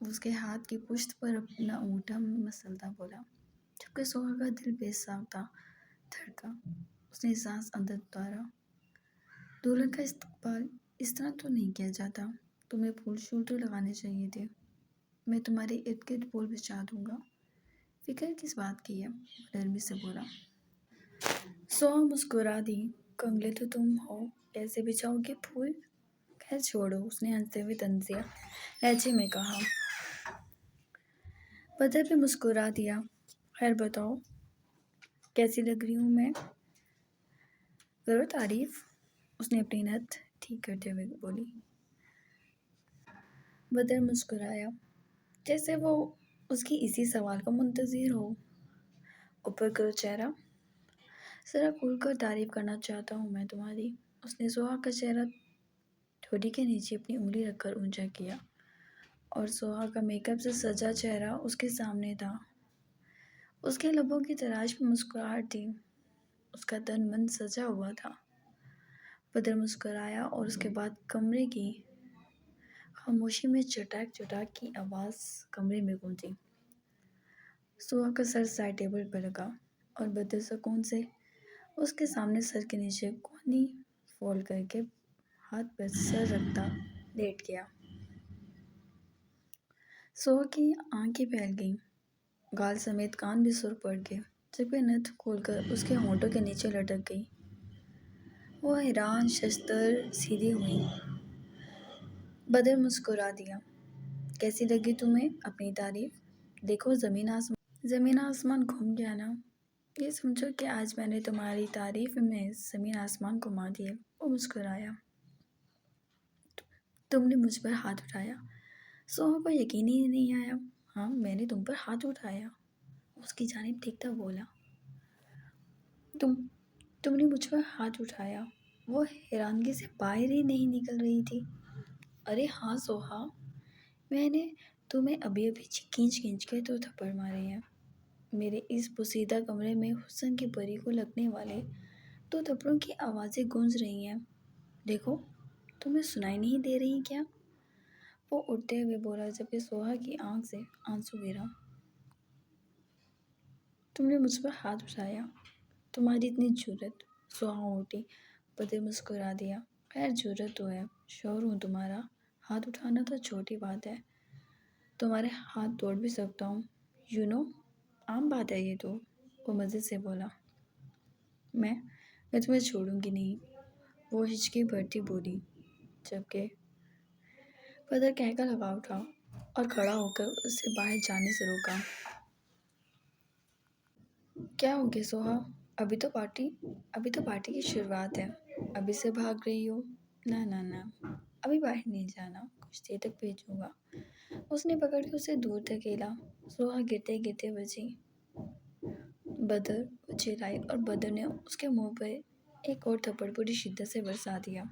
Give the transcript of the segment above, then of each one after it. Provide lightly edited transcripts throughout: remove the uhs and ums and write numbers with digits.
وہ اس کے ہاتھ کی پشت پر اپنا انگوٹھا مسلتا بولا، جبکہ سوہا کا دل بے ساختہ دھڑکا۔ اس نے سانس اندر اتارا۔ دلہن کا استقبال اس طرح تو نہیں کیا جاتا، تمہیں پھول شول تو لگانے چاہیے تھے، میں تمہارے ارد گرد پھول بچھا دوں گا۔ فکر کس بات کی ہے؟ نرمی سے بولا۔ سوہا مسکرا دی۔ کنگلے تو تم ہو، کیسے بچھاؤ گے پھول؟ خیر چھوڑو، اس نے ہنستے ہوئے طنزیہ لہجے میں کہا۔ بدر بھی مسکرا دیا۔ خیر بتاؤ، کیسی لگ رہی ہوں میں؟ کرو تعریف، اس نے اپنی نت ٹھیک کرتے ہوئے بولی۔ بدر مسکرایا، جیسے وہ اس کی اسی سوال کا منتظر ہو۔ اوپر کرو چہرہ، ذرا کھول کر تعریف کرنا چاہتا ہوں میں تمہاری۔ اس نے سوہا کا چہرہ ٹھوڑی کے نیچے اپنی انگلی رکھ کر اونچا کیا، اور سوہا کا میک اپ سے سجا چہرہ اس کے سامنے تھا۔ اس کے لبوں کی تراش میں مسکراہٹ تھی، اس کا تن من سجا ہوا تھا۔ بدر مسکرایا اور اس کے بعد کمرے کی خاموشی میں چٹاک چٹاک کی آواز کمرے میں گونجی۔ سوہا کا سر سائڈ ٹیبل پر رکھا اور بدر سکون سے اس کے سامنے سر کے نیچے کونی فولڈ کر کے ہاتھ پر سر رکھتا لیٹ گیا۔ سوہا کی آنکھیں پھیل گئیں، گال سمیت کان بھی سرخ پڑ گئے، جبکہ نتھ کھول کر اس کے ہونٹوں کے نیچے لٹک گئی۔ وہ حیران ششدر سیدھی ہوئی۔ بدر مسکرا دیا۔ کیسی لگی تمہیں اپنی تعریف؟ دیکھو زمین آسمان گھوم گیا نا، یہ سمجھو کہ آج میں نے تمہاری تعریف میں زمین آسمان گھما دیے۔ وہ مسکرایا۔ تم نے مجھ پر ہاتھ اٹھایا؟ سوہا کو یقین ہی نہیں آیا۔ ہاں، میں نے تم پر ہاتھ اٹھایا، اس کی جانب دیکھتا بولا۔ تم نے مجھ پر ہاتھ اٹھایا؟ وہ حیرانگی سے باہر ہی نہیں نکل رہی تھی۔ ارے ہاں سوہا، میں نے تمہیں ابھی کھینچ کھینچ کے تو تھپڑ مارے ہیں۔ میرے اس پوسیدہ کمرے میں حسن کی پری کو لگنے والے تو تھپڑوں کی آوازیں گونج رہی ہیں، دیکھو، تمہیں سنائی نہیں دے رہی کیا؟ وہ اٹھتے ہوئے بولا، جبکہ سوہا کی آنکھ سے آنسو گرا۔ تم نے مجھ پر ہاتھ اٹھایا؟ تمہاری اتنی جرأت؟ سوہا اٹھی۔ بدر مسکرا دیا۔ خیر جرأت تو ہے، شوہر ہوں تمہارا، ہاتھ اٹھانا تو چھوٹی بات ہے، تمہارے ہاتھ توڑ بھی سکتا ہوں، عام بات ہے یہ تو، وہ مزے سے بولا۔ میں تمہیں چھوڑوں گی نہیں، وہ ہچکی بھرتی بولی، جبکہ بدر کہکا لگا اٹھا اور کھڑا ہو کر اسے باہر جانے سے روکا۔ کیا ہو گیا سوہا، ابھی تو پارٹی کی شروعات ہے، ابھی سے بھاگ رہی ہو؟ نہ، ابھی باہر نہیں جانا، کچھ دیر تک بھیجوں گا۔ اس نے پکڑ کے اسے دور دھکیلا۔ سوہا گرتے گرتے بچی۔ بدر، وہ چلائی اور بدر نے اس کے منہ پر ایک اور تھپڑ پوری شدت سے برسا دیا۔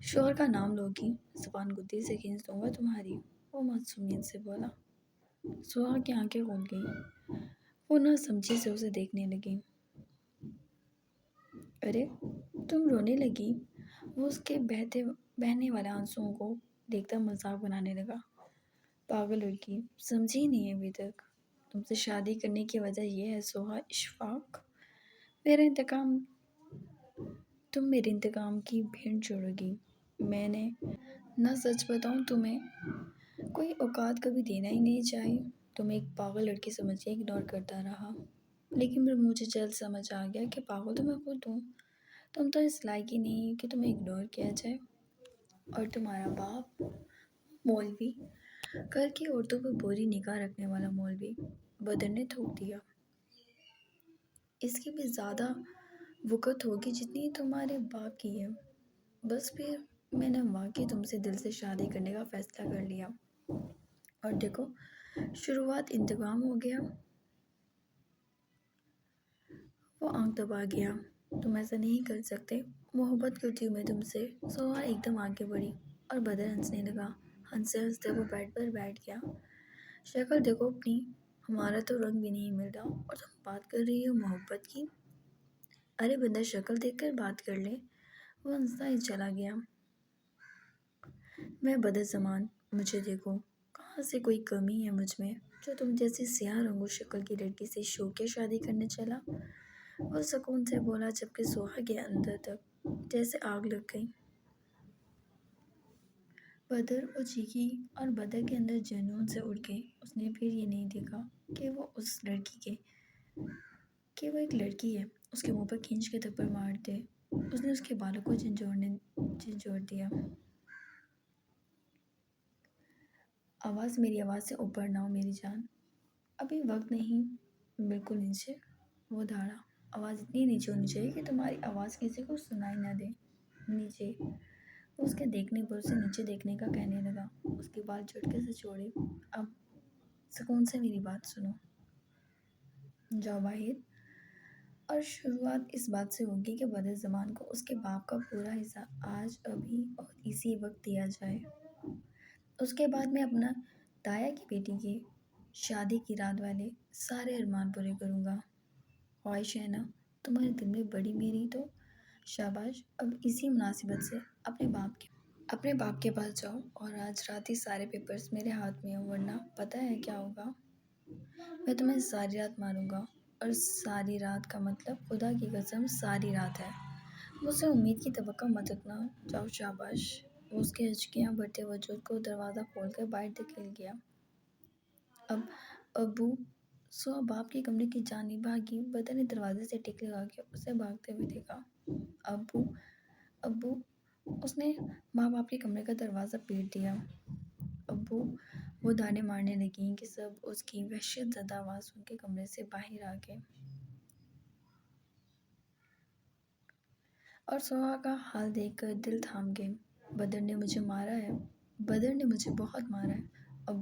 شوہر کا نام لوگی، زبان گدی سے کھینچ دوں گا تمہاری، وہ معصومیت سے بولا۔ سوہا کی آنکھیں کھل گئیں، وہ نہ سمجھی سے اسے دیکھنے لگی۔ ارے تم رونے لگی؟ وہ اس کے بہنے والے آنسوؤں کو دیکھتا مذاق بنانے لگا۔ پاگل لڑکی، سمجھی نہیں ابھی تک، تم سے شادی کرنے کی وجہ یہ ہے سوہا اشفاق، تم میرے انتقام کی بھیڑ چڑھو گی۔ میں نے نہ سچ بتاؤں تمہیں کوئی اوقات کبھی دینا ہی نہیں چاہی، تم ایک پاگل لڑکی سمجھ کے اگنور کرتا رہا، لیکن پھر مجھے جلد سمجھ آ گیا کہ پاگل تو میں خود ہوں، تم تو اس لائق ہی نہیں کہ تمہیں اگنور کیا جائے، اور تمہارا باپ مولوی، کل کی عورتوں پر بری نگاہ رکھنے والا مولوی، بدر نے تھوک دیا۔ اس کی بھی زیادہ وقت ہوگی جتنی تمہارے باپ کی ہے، بس پھر میں نے واقعی تم سے دل سے شادی کرنے کا فیصلہ کر لیا، اور دیکھو شروعات انتقام ہو گیا۔ وہ آنکھ دبا گیا۔ تم ایسا نہیں کر سکتے، محبت کرتی ہوں میں تم سے۔ سوہا ایک دم آگے بڑھی اور بدر ہنسنے لگا۔ ہنستے ہنستے وہ بیڈ پر بیٹھ گیا۔ شکل دیکھو اپنی، ہمارا تو رنگ بھی نہیں مل رہا اور تم بات کر رہی ہو محبت کی؟ ارے بندہ شکل دیکھ کر بات کر لے، وہ ہنستا ہی چلا گیا۔ میں بدر زمان، مجھے دیکھو، کہاں کہاں سے کوئی کمی ہے مجھ میں جو تم جیسی سیاہ رنگو شکل کی لڑکی سے شوقیہ شادی کرنے چلا؟ وہ سکون سے بولا جبکہ سوہا کے اندر تک جیسے آگ لگ گئی۔ بدر وہ چیخی اور بدر کے اندر جنون سے اٹھ گئی۔ اس نے پھر یہ نہیں دیکھا کہ وہ ایک لڑکی ہے۔ اس کے منہ پر کھینچ کے تھپڑ مار دے۔ اس نے اس کے بالوں کو جھنجھوڑ دیا۔ آواز میری آواز سے اوپر نہ ہو میری جان، ابھی وقت نہیں، بالکل نیچے۔ وہ دھاڑا، آواز اتنی نیچے ہونی چاہیے کہ تمہاری آواز کسی کو سنائی نہ دے۔ نیچے۔ وہ اس کے دیکھنے پر اسے نیچے دیکھنے کا کہنے لگا۔ اس کے بال جھٹکے سے چھوڑے۔ اب سکون سے میری بات سنو۔ جاؤ باہر۔ اور شروعات اس بات سے ہوگی کہ بدر زمان کو اس کے باپ کا پورا حصہ آج ابھی اور اسی وقت دیا جائے۔ اس کے بعد میں اپنا تایا کی بیٹی کی شادی کی رات والے سارے ارمان پورے کروں گا۔ خواہش ہے نا تمہارے دل میں بڑی، میری تو شاباش۔ اب اسی مناسبت سے اپنے باپ کے پاس جاؤ اور آج رات ہی سارے پیپرز میرے ہاتھ میں ہوں، ورنہ پتہ ہے کیا ہوگا؟ میں تمہیں ساری رات ماروں گا۔ اور ساری رات کا مطلب خدا کی قسم ساری رات ہے۔ مجھ سے امید کی توقع مت رکھنا۔ جاؤ شاباش۔ وہ اس کے ہچکیاں بھرتے وجود کو دروازہ کھول کر باہر دھکیل گیا۔ ابو سوہا باپ کے کمرے کی جانب بھاگی۔ بدر نے دروازے سے ٹک لگا کے اسے بھاگتے ہوئے دیکھا۔ ابو اس نے ماں باپ کے کمرے کا دروازہ پیٹ دیا۔ ابو وہ داڑیں مارنے لگیں کہ سب اس کی وحشت زدہ آواز سن کے کمرے سے باہر آ گئے۔ اور سوہا کا حال دیکھ کر دل تھام گئے۔ بدر نے مجھے مارا ہے، بدر نے مجھے بہت مارا ہے۔ ابو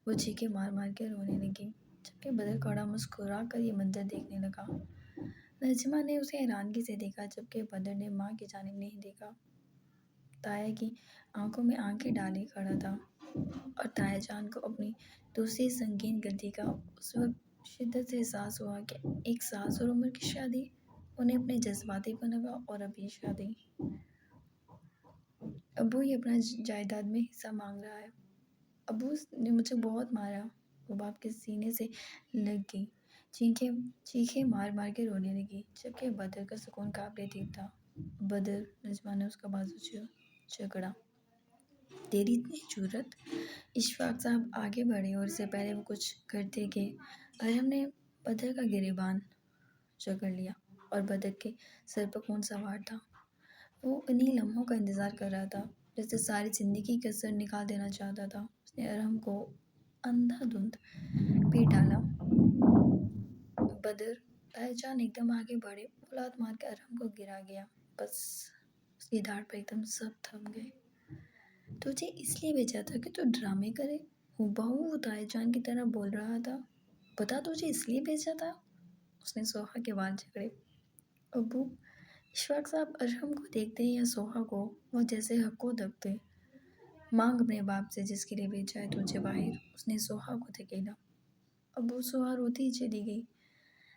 وہ چیخے مار مار کے رونے لگی، جبکہ بدر کھڑا مسکرا کر یہ منظر دیکھنے لگا۔ نجمہ نے اسے حیرانگی سے دیکھا جبکہ بدر نے ماں کی جانب نہیں دیکھا۔ تایا کی آنکھوں میں آنکھیں ڈالے کھڑا تھا اور تایا جان کو اپنی دوسری سنگین غلطی کا اس وقت شدت سے احساس ہوا کہ ایک ساس اور عمر کی شادی، انہیں اپنے جذباتی پن لگا اور اب یہ شادی۔ ابو یہ اپنا جائیداد میں حصہ مانگ رہا ہے۔ ابو نے مجھے بہت مارا۔ وہ باپ کے سینے سے لگ گئی، چیخیں مار مار کے رونے لگی، جبکہ بدر کا سکون قابل دید تھا۔ بدر، نجمہ نے اس کا بازو جکڑا۔ تیری اتنی جرأت؟ اشفاق صاحب آگے بڑھے اور اس سے پہلے وہ کچھ کرتے کہ ارحم نے بدر کا گریبان جکڑ لیا اور بدر کے سر پر خون سوار تھا۔ وہ انہی لمحوں کا انتظار کر رہا تھا، جیسے ساری زندگی کا اثر نکال دینا چاہتا تھا۔ اس نے ارحم کو اندھا دھند پیٹ ڈالا۔ بدر، تایا جان ایک دم آگے بڑھے، وہ لات مار کے ارحم کو گرا گیا۔ بس اس کی دھاڑ پر ایک دم سب تھم گئے۔ تجھے اس لیے بھیجا تھا کہ تو ڈرامے کرے؟ ہو بہو وہ تایا جان کی طرح بول رہا تھا۔ بتا تجھے اس لیے بھیجا تھا؟ اس نے سوہا کے بال جکڑے۔ ابو، اشفاق صاحب ارحم کو دیکھتے یا سوہا کو، وہ جیسے حق کو دبتے۔ مانگ اپنے باپ سے جس کے لیے بھیجا ہے تجھے باہر۔ اس نے سوہا کو دھکیلا۔ ابو سوہا روتی ہی چلی گئی۔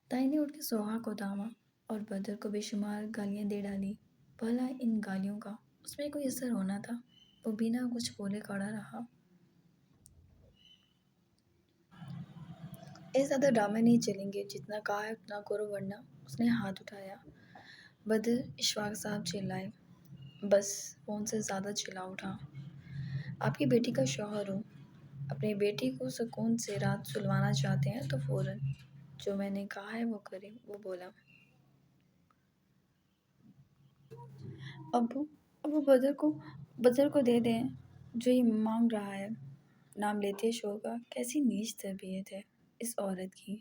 تائی نے اٹھ کے سوہا کو تھاما اور بدر کو بے شمار گالیاں دے ڈالی۔ بھلا ان گالیوں کا اس میں کوئی اثر ہونا تھا؟ وہ بنا کچھ بولے کھڑا رہا۔ ایسے زیادہ ڈرامے نہیں چلیں گے، جتنا کہا ہے اتنا کرو ورنہ۔ اس نے ہاتھ اٹھایا۔ بدر، اشفاق صاحب چلائے۔ بس وہ ان سے زیادہ چلا اٹھا۔ آپ کی بیٹی کا شوہر ہوں، اپنی بیٹی کو سکون سے رات سلوانا چاہتے ہیں تو فوراً جو میں نے کہا ہے وہ کریں، وہ بولا۔ ابو بدر کو دے دیں جو یہ مانگ رہا ہے۔ نام لیتے ہی شور کا، کیسی نیچ تربیت ہے اس عورت کی۔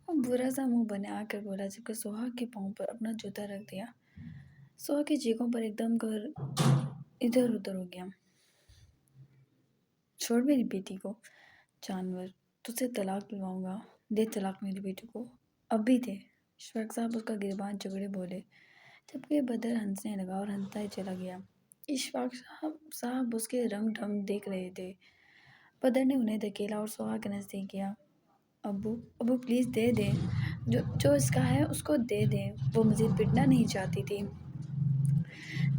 وہ برا سا منہ بنا کر بولا جبکہ سوہا کے پاؤں پر اپنا جوتا رکھ دیا۔ سوہا کی چیخوں پر ایک دم گھر ادھر ادھر ہو گیا۔ چھوڑ میری بیٹی کو، جانور، تجھ سے طلاق دلواؤں گا۔ دے طلاق میری بیٹی کو، اب بھی دے۔ اشفاق صاحب اس کا گریبان جکڑے بولے، جبکہ بدر ہنسنے لگا اور ہنستا ہی چلا گیا۔ اشفاق صاحب اس کے رنگ ڈھنگ دیکھ رہے تھے۔ بدر نے انہیں دھکیلا اور سوہا کے نزدیک گیا۔ ابو پلیز دے دیں، جو اس کا ہے اس کو دے دیں، وہ مزید پٹنا نہیں چاہتی تھی۔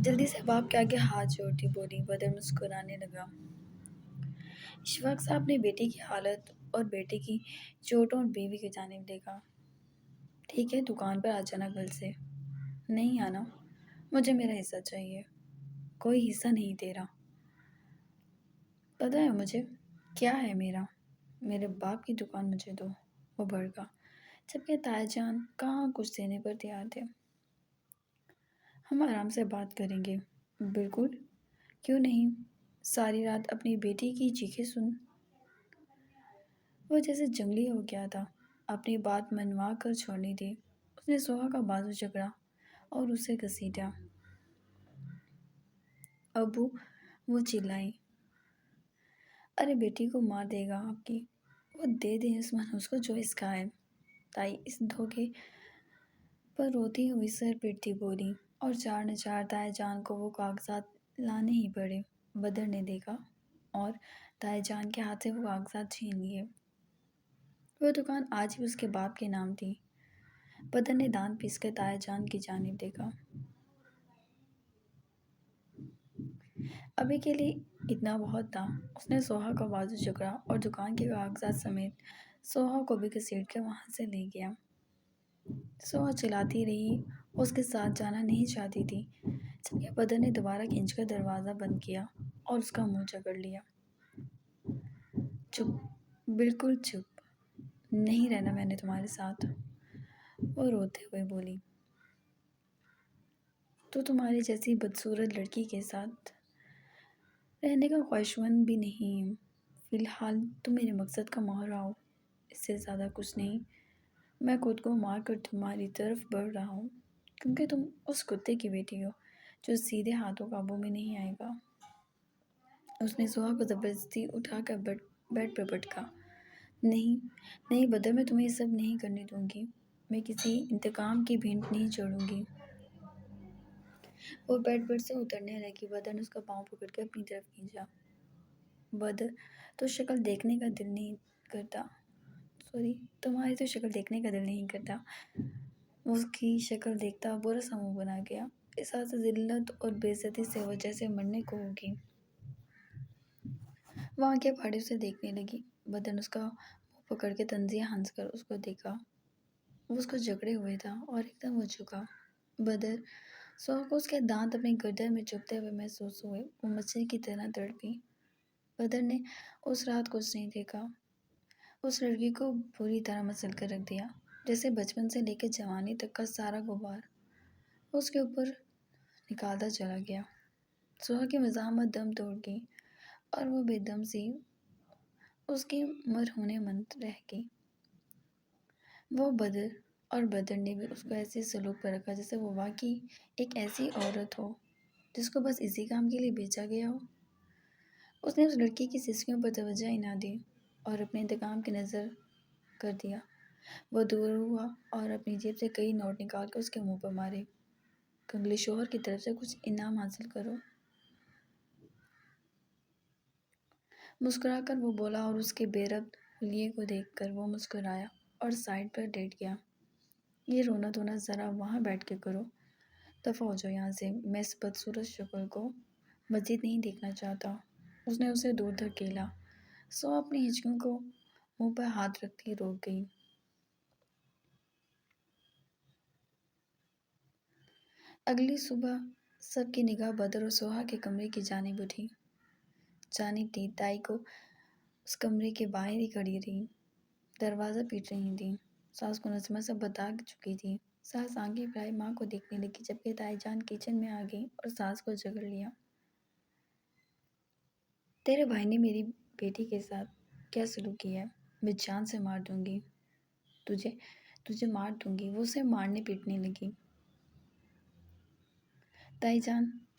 جلدی سے باپ کے آگے ہاتھ جوڑتی بولی۔ بدر مسکرانے لگا۔ اشفاق صاحب نے بیٹی کی حالت اور بیٹے کی چوٹوں اور بیوی کی جانب دیکھا۔ ٹھیک ہے، دکان پر آ جانا کل سے۔ نہیں آنا، مجھے میرا حصہ چاہیے۔ کوئی حصہ نہیں تیرا۔ پتہ ہے مجھے کیا ہے میرا، میرے باپ کی دکان مجھے دو، وہ بھڑکا، جبکہ تایا جان کہاں کچھ دینے پر تیار تھے۔ ہم آرام سے بات کریں گے۔ بالکل، کیوں نہیں، ساری رات اپنی بیٹی کی چیخیں سن۔ وہ جیسے جنگلی ہو گیا تھا، اپنی بات منوا کر چھوڑنی تھی۔ اس نے سوہا کا بازو جکڑا اور اسے گھسیٹا۔ ابو، وہ چلائی، ارے بیٹی کو مار دے گا آپ کی۔ وہ دے دیں اس منحوس کو جو اس کا ہے۔ تائی اس دھوکے پر روتی ہوئی سر پیٹتی بولی، اور چار نے چار تایا جان کو وہ کاغذات لانے ہی پڑے۔ بدر نے دیکھا اور تایا جان کے ہاتھ سے وہ کاغذات چھین لیے۔ وہ دکان آج بھی اس کے باپ کے نام تھی۔ بدر نے دانت پیس کر تایا جان کی جانب دیکھا۔ ابھی کے لیے اتنا بہت تھا۔ اس نے سوہا کا بازو جکڑا اور دکان کے کاغذات سمیت سوہا کو بھی گھسیٹ کر وہاں سے لے گیا۔ سوہا چلاتی رہی، اس کے ساتھ جانا نہیں چاہتی تھی، جبکہ بدر نے دوبارہ کھینچ کر دروازہ بند کیا اور اس کا منہ جکڑ لیا۔ چپ، بالکل چپ، نہیں رہنا میں نے تمہارے ساتھ، وہ روتے ہوئے بولی۔ تو تمہاری جیسی بدصورت لڑکی کے ساتھ رہنے کا خواہشمند بھی نہیں ہوں۔ فی الحال تم میرے مقصد کا مہرہ ہو، اس سے زیادہ کچھ نہیں۔ میں خود کو مار کر تمہاری طرف بڑھ رہا ہوں، کیونکہ تم اس کتے کی بیٹی ہو جو سیدھے ہاتھوں قابو میں نہیں آئے گا۔ اس نے سوہا کو زبردستی اٹھا کر بیڈ پر پٹکا۔ نہیں، نہیں بدر، میں تمہیں یہ سب نہیں کرنے دوں گی۔ میں کسی انتقام کی بھینٹ نہیں چڑھوں گی۔ وہ بیڈ پر سے اترنے لگی۔ بدر نے اس کا پاؤں پکڑ کر اپنی طرف کھینچا۔ بدر، تو شکل دیکھنے کا دل نہیں کرتا، تمہاری تو شکل دیکھنے کا دل نہیں کرتا۔ وہ اس کی شکل دیکھتا برا سا منہ بنا گیا۔ اس حال سے ذلت اور بے عزتی سے وہ جیسے مرنے کو ہوگی۔ وہ آنکھیں پھاڑے اسے دیکھنے لگی۔ بدر نے اس کا منہ پکڑ کے طنزیہ ہنس کر اس کو دیکھا۔ وہ اس کو جکڑے ہوئے تھا اور ایک دم وہ جھکا۔ بدر، سوہا کو اس کے دانت اپنی گردن میں چبھتے ہوئے محسوس ہوئے۔ وہ مچھلی کی طرح تڑپی۔ بدر نے اس رات کچھ نہیں دیکھا۔ اس لڑکی کو بری طرح مسل کر رکھ دیا، جیسے بچپن سے لے کے جوانی تک کا سارا غبار وہ اس کے اوپر نکالتا چلا گیا۔ سوہا کی مزاحمت دم توڑ گئی اور وہ بے دم سی اس کی مرہون مند رہ گئی۔ وہ بدر نے بھی اس کو ایسے سلوک پر رکھا جیسے وہ واقعی ایک ایسی عورت ہو جس کو بس اسی کام کے لیے بیچا گیا ہو۔ اس نے اس لڑکی کی سسکیوں پر توجہ ہی نہ دی اور اپنے انتقام کی نظر کر دیا۔ وہ دور ہوا اور اپنی جیب سے کئی نوٹ نکال کر اس کے منہ پر مارے۔ کنگلی شوہر کی طرف سے کچھ انعام حاصل کرو، مسکرا کر وہ بولا، اور اس کے بے ربط حلیے کو دیکھ کر وہ مسکرایا اور سائڈ پر لیٹ گیا۔ یہ رونا دھونا ذرا وہاں بیٹھ کے کرو، دفع ہو جاؤ یہاں سے، میں اس بدصورت شکل کو مزید نہیں دیکھنا چاہتا۔ اس نے اسے دور دھکیلا۔ سو اپنی ہچکیوں کو منہ پر ہاتھ رکھتی روک گئی۔ اگلی صبح سب کی نگاہ بدر اور سوہا کے کمرے کی جانب اٹھی۔ جانب تھی، تائی کو اس کمرے کے باہر ہی کھڑی رہی، دروازہ پیٹ رہی تھی۔ ساس کو نظمہ سب بتا چکی تھی۔ ساس آنکھیں پھیلائے ماں کو دیکھنے لگی، جبکہ تائی جان کچن میں آ گئی اور ساس کو جکڑ لیا۔ تیرے بھائی نے میری بیٹی کے ساتھ کیا سلوک کیا ہے؟ میں جان سے مار دوں گی، تجھے مار دوں گی۔ وہ اسے مارنے پیٹنے لگی۔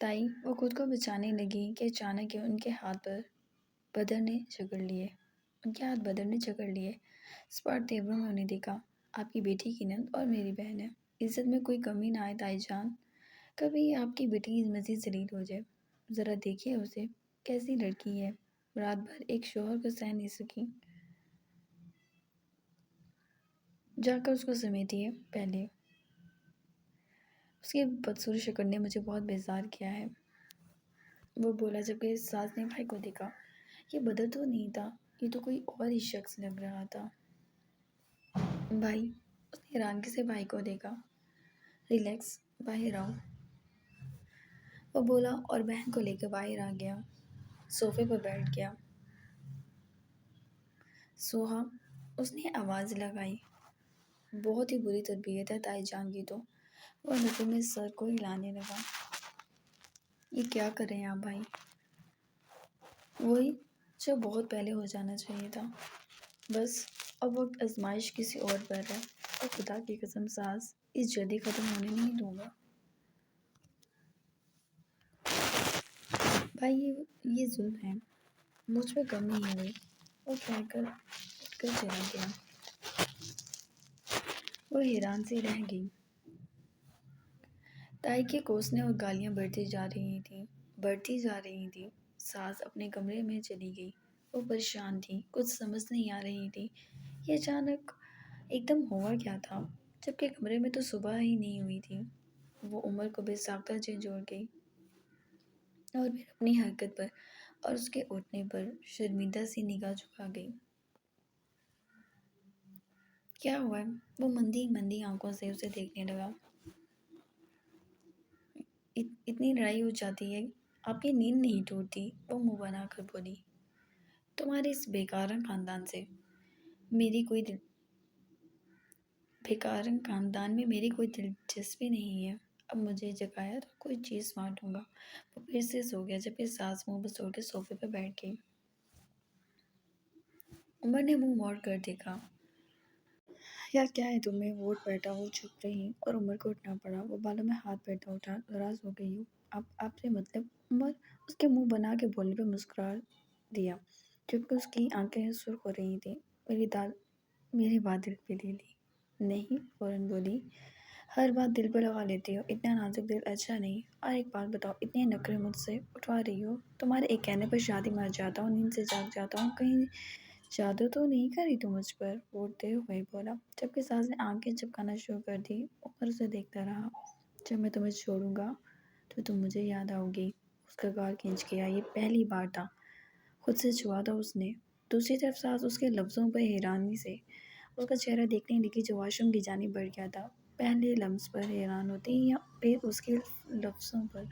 تائی وہ خود کو بچانے لگی کہ اچانک ان کے ہاتھ بدر نے جکڑ لیے۔ سپاٹ تیوروں میں انہیں دیکھا۔ آپ کی بیٹی کی نند اور میری بہن ہے، عزت میں کوئی کمی نہ آئے تائی جان، کبھی آپ کی بیٹی مزید ذلیل ہو جائے۔ ذرا دیکھیے اسے، کیسی لڑکی ہے، رات بھر ایک شوہر کو سہ نہیں سکی۔ جا کر اس کو سمیٹیے پہلے، اس کی بدصورت شکل نے مجھے بہت بیزار کیا ہے، وہ بولا، جبکہ ساس نے بھائی کو دیکھا۔ یہ بدر تو نہیں تھا، یہ تو کوئی اور ہی شخص لگ رہا تھا۔ بھائی، اس نے حیرانگی سے بھائی کو دیکھا۔ ریلیکس، باہر آؤ، وہ بولا اور بہن کو لے کر باہر آ گیا۔ صوفے پر بیٹھ گیا۔ سوہا، اس نے آواز لگائی۔ بہت ہی بری تربیت ہے تائی جان کی تو۔ وہ نظر میں سر کو ہلانے لگا۔ یہ کیا کر رہے ہیں آپ بھائی؟ وہی جو بہت پہلے ہو جانا چاہیے تھا۔ بس اب وقت آزمائش کسی اور پر ہے، اور خدا کی قسم ساز اس جلدی ختم ہونے نہیں دوں گا۔ بھائی یہ ظلم ہے، مجھ پہ کم نہیں ہوئی، وہ کہہ کر اٹھ کر چلا گیا۔ وہ حیران سی رہ گئی۔ تائی کے کوسنے اور گالیاں بڑھتی جا رہی تھیں۔ ساس اپنے کمرے میں چلی گئی۔ وہ پریشان تھی، کچھ سمجھ نہیں آ رہی تھی۔ یہ اچانک ایک دم ہوا کیا تھا، جبکہ کمرے میں تو صبح ہی نہیں ہوئی تھی۔ وہ عمر کو بے ساختہ جھنجھوڑ گئی، اور پھر اپنی حرکت پر اور اس کے اٹھنے پر شرمندہ سی نگاہ جھکا گئی۔ کیا ہوا ہے؟ وہ مندی مندی آنکھوں سے اسے دیکھنے لگا۔ اتنی لڑائی ہو جاتی ہے، آپ کی نیند نہیں ٹوٹتی؟ وہ منہ بنا کر بولی۔ تمہارے اس بیکارن خاندان میں میری کوئی دلچسپی نہیں ہے۔ اب مجھے جگایا تو کوئی چیز بانٹوں گا۔ وہ پھر سے سو گیا، جبکہ ساس منہ بسوڑ کے صوفے پر بیٹھ گئی۔ عمر نے منہ موڑ کر دیکھا۔ یا کیا ہے تمہیں؟ وہ اٹھ بیٹھا۔ وہ چپ رہی اور عمر کو اٹھنا پڑا۔ وہ بالوں میں ہاتھ پھیرتا اٹھا۔ ناراض ہو گئی ہو؟ آپ سے مطلب؟ عمر اس کے منہ بنا کے بولنے پہ مسکرا دیا، جبکہ اس کی آنکھیں سرخ ہو رہی تھیں۔ میری بات دل پہ لے لی؟ نہیں، فوراً بولی۔ ہر بات دل پہ لگا لیتی ہو، اتنا نازک دل اچھا نہیں۔ اور ایک بات بتاؤ، اتنے نخرے مجھ سے اٹھوا رہی ہو؟ تمہارے ایک کہنے پر شادی مر جاتا ہوں، نیند سے جاگ جاتا ہوں، کہیں جادو تو نہیں کری تم مجھ پر؟ وہ اٹھتے ہوئے بولا، جبکہ ساس نے آنکھیں چپکانا شروع کر دی۔ عمر اسے دیکھتا رہا۔ جب میں تمہیں چھوڑوں گا تو تم مجھے یاد آؤ گی۔ اس کا گال کھینچ گیا۔ یہ پہلی بار تھا، خود سے چھوا تھا اس نے۔ دوسری طرف ساس اس کے لفظوں پر حیرانی سے اس کا چہرہ دیکھنے لگی، جو واش روم کی جانب بڑھ گیا تھا۔ پہلے لمس پر حیران ہوتی یا پھر اس کے لفظوں پر؟